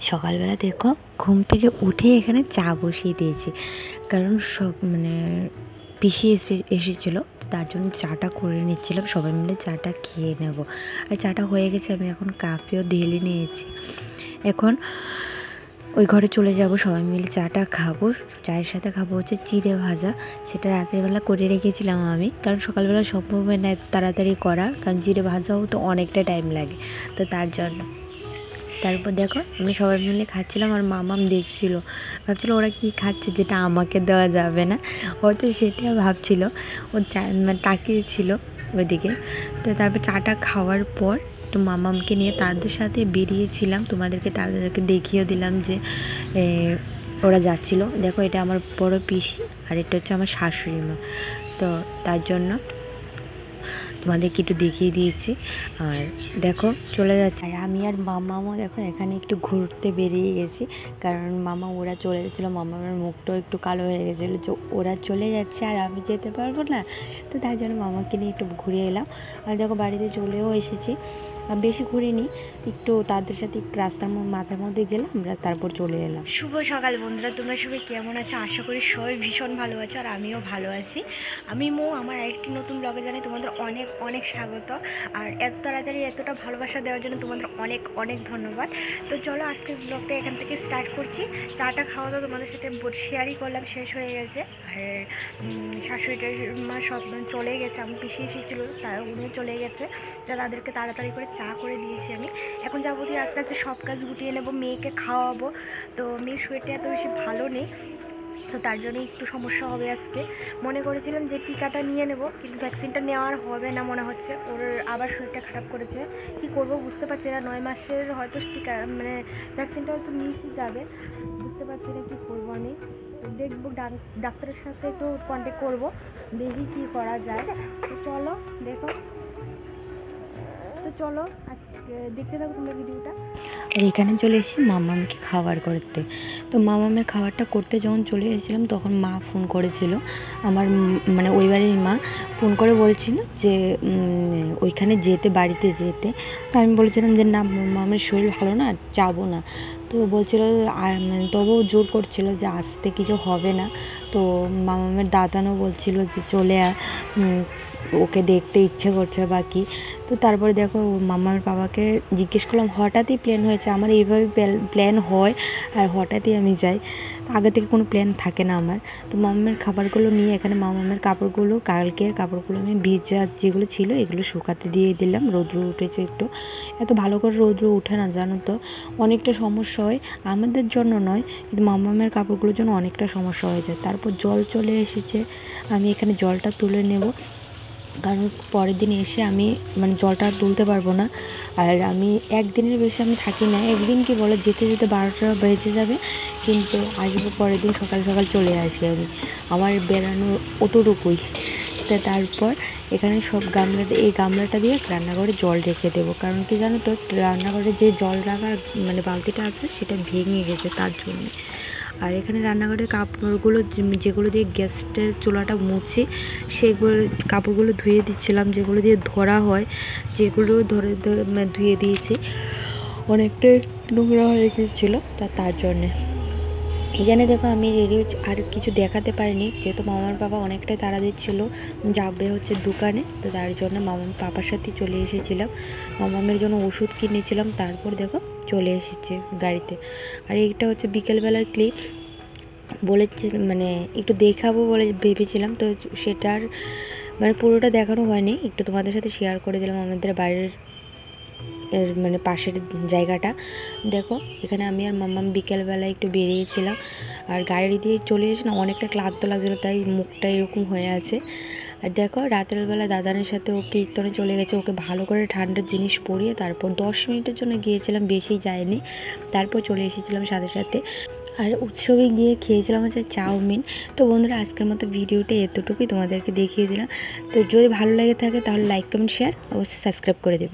সকালবেলা দেখো ঘুম থেকে উঠে এখানে চা বসিয়ে দিয়েছি, কারণ সব পিসি এসেছিলো, তার জন্য চাটা করে নিচ্ছিলাম, সবাই মিলে চাটা খেয়ে নেব। আর চাটা হয়ে গেছে, আমি এখন কাপেও ঢেলে নিয়েছি। এখন ওই ঘরে চলে যাব, সবাই মিলে চাটা খাবো। চায়ের সাথে খাবো হচ্ছে চিড়ে ভাজা, সেটা রাতের বেলা করে রেখেছিলাম আমি, কারণ সকালবেলা সম্ভব হয় না তাড়াতাড়ি করা, কারণ চিড়ে ভাজাও তো অনেকটা টাইম লাগে, তো তার জন্য। তারপর দেখো আমরা সবাই মিলে খাচ্ছিলাম, আর মামাম দেখছিল, ভাবছিল ওরা কি খাচ্ছে যেটা আমাকে দেওয়া যাবে না, হয়তো সেটা ভাবছিল, ও তাকিয়েছিল ওইদিকে। তো তারপর চাটা খাওয়ার পর তো মামামকে নিয়ে তাদের সাথে বেরিয়েছিলাম, তাদেরকে দেখিয়ে দিলাম যে ওরা যাচ্ছিল। দেখো এটা আমার বড় পিসি, আর এটা হচ্ছে আমার শাশুড়ি মা, তো তার জন্য তোমাদেরকে একটু দেখিয়ে দিয়েছি। আর দেখো চলে যাচ্ছে, আর আমি আর মামাও দেখো এখানে একটু ঘুরতে বেরিয়ে গেছি, কারণ মামা ওরা চলে যাচ্ছিলো, মামার মুখটাও একটু কালো হয়ে গেছিলো যে ওরা চলে যাচ্ছে আর আমি যেতে পারবো না, তো তার জন্য মামাকে নিয়ে একটু ঘুরে এলাম। আর দেখো বাড়িতে চলেও এসেছি, বেশি ঘুরিনি, একটু তাদের সাথে একটু রাস্তার মাথার মধ্যে গেলাম, আমরা তারপর চলে এলাম। শুভ সকাল বন্ধুরা, তোমরা সবাই কেমন আছো? আশা করি সবাই ভীষণ ভালো আছো, আর আমিও ভালো আছি। আমি আমার আরেকটি নতুন ব্লগে জানাই তোমাদের অনেক অনেক স্বাগত, আর এত তাড়াতাড়ি এতটা ভালোবাসা দেওয়ার জন্য তোমাদের অনেক অনেক ধন্যবাদ। তো চলো আজকের ব্লগটা এখান থেকে স্টার্ট করছি। চাটা খাওয়া তো তোমাদের সাথে শেয়ারই করলাম, শেষ হয়ে গেছে। আর শাশুড়িটার মা সব চলে গেছে, আমি পিসি এসেছিলো, তারা উনিও চলে গেছে, তাদেরকে তাড়াতাড়ি করে চা করে দিয়েছি আমি। এখন যাবতীয় আস্তে আস্তে সব কাজ গুটিয়ে নেবো, মেয়েকে খাওয়াবো। তো মেয়ের শরীরটা এত বেশি ভালো নেই, তো তার জন্য একটু সমস্যা হবে আজকে। মনে করেছিলাম যে টিকাটা নিয়ে নেব, কিন্তু ভ্যাকসিনটা নেওয়ার হবে না মনে হচ্ছে, ওর আবার শরীরটা খারাপ করেছে। কি করব বুঝতে পারছি না, 9 মাসের হয়তো টিকা ভ্যাকসিনটা হয়তো মিসই যাবে, বুঝতে পারছি না কী করবো আমি। দেখবো ডাক্তারের সাথে একটু কন্ট্যাক্ট করবো, দেখি কী করা যায়। তো চলো দেখো, তো চলো দেখতে থাকো তোমরা ভিডিওটা। আর এখানে চলে এসেছি মামামকে খাবার করতে। তো মামামের খাবারটা করতে যখন চলে এসেছিলাম, তখন মা ফোন করেছিল, আমার ওই বাড়ির মা ফোন করে বলছিল যে ওইখানে বাড়িতে যেতে। তো আমি বলেছিলাম যে না, মামার শরীর ভালো না, যাবো না। তো বলছিল, তবুও জোর করছিল যে আসতে, কিছু হবে না। তো মামামের দাদানও বলছিল যে চলে ওকে দেখতে ইচ্ছে করছে বাকি। তো তারপরে দেখো মামার বাবাকে জিজ্ঞেস করলাম, হঠাৎই প্ল্যান হয়েছে, আমার এইভাবে প্ল্যান হয় আর হঠাৎই আমি যাই, আগে থেকে কোনো প্ল্যান থাকে না আমার। তো মামামের খাবারগুলো নিয়ে এখানে মামামের কাপড়গুলো, কালকের কাপড়গুলো আমি ভিজা যেগুলো ছিল এগুলো শুকাতে দিয়ে দিলাম। রৌদ্র উঠেছে একটু, এত ভালো করে রৌদ্র উঠে না জানো তো, অনেকটা সমস্যা হয়, আমাদের জন্য নয় কিন্তু মামামের কাপড়গুলোর জন্য অনেকটা সমস্যা হয়ে যায়। তারপর জল চলে এসেছে, আমি এখানে জলটা তুলে নেব, কারণ পরের দিন এসে আমি জলটা তুলতে পারবো না। আর আমি একদিনের বেশি আমি থাকি না, একদিন কি বলে যেতে যেতে 12টা বেজে যাবে, কিন্তু আসবো পরের দিন সকাল সকাল চলে আসি আমি, আমার বেড়ানো অতটুকুই। তারপর এখানে সব এই গামলাটা দিয়ে রান্নাঘরে জল রেখে দেবো, কারণ কি জানো তো, রান্নাঘরে যে জল রাখার বালতিটা আছে সেটা ভেঙে গেছে, তার জন্য। আর এখানে রান্নাঘরের কাপড়গুলো যেগুলো দিয়ে গ্যাসের চুলাটা মুছি, সেগুলো কাপড়গুলো ধুয়ে দিচ্ছিলাম, যেগুলো দিয়ে ধরা হয়, যেগুলো ধুয়ে দিয়েছি, অনেকটাই নোংরা হয়ে গিয়েছিলো, তার জন্যে। এখানে দেখো আমি রেডি আর কিছু দেখাতে পারিনি, যেহেতু মামার বাবা অনেকটাই তাড়া দিচ্ছিল, যাবে হচ্ছে দোকানে, তো তার জন্য মামার পাপার সাথে চলে এসেছিলাম, মামামের জন্য ওষুধ কিনেছিলাম, তারপর দেখো চলে এসেছে গাড়িতে। আর এইটা হচ্ছে বিকেলবেলার ক্লিপ, বলেছি একটু দেখাবো বলে ভেবেছিলাম, তো সেটার পুরোটা দেখানো হয়নি, একটু তোমাদের সাথে শেয়ার করে দিলাম আমাদের বাড়ির পাশের জায়গাটা। দেখো এখানে আমি আর মাম্মাম বিকেলবেলা একটু বেরিয়েছিলাম, আর গাড়ি দিয়ে চলে এসে না অনেকটা ক্লান্ত লাগছিলো, তাই মুখটা এরকম হয়ে আছে। আর দেখো রাতের বেলা দাদানের সাথে ও কীর্তনে চলে গেছে, ওকে ভালো করে ঠান্ডার জিনিস পরিয়ে তারপর 10 মিনিটের জন্য গিয়েছিলাম, বেশি যায়নি, তারপর চলে এসেছিলাম সাথে সাথে। আর উৎসবে গিয়ে খেয়েছিলাম হচ্ছে চাউমিন। তো বন্ধুরা আজকের মতো ভিডিওটা এতটুকুই, তোমাদেরকে দেখিয়ে দিলাম। তো যদি ভালো লাগে থাকে তাহলে লাইক কমেন্ট শেয়ার অবশ্যই সাবস্ক্রাইব করে দেবে।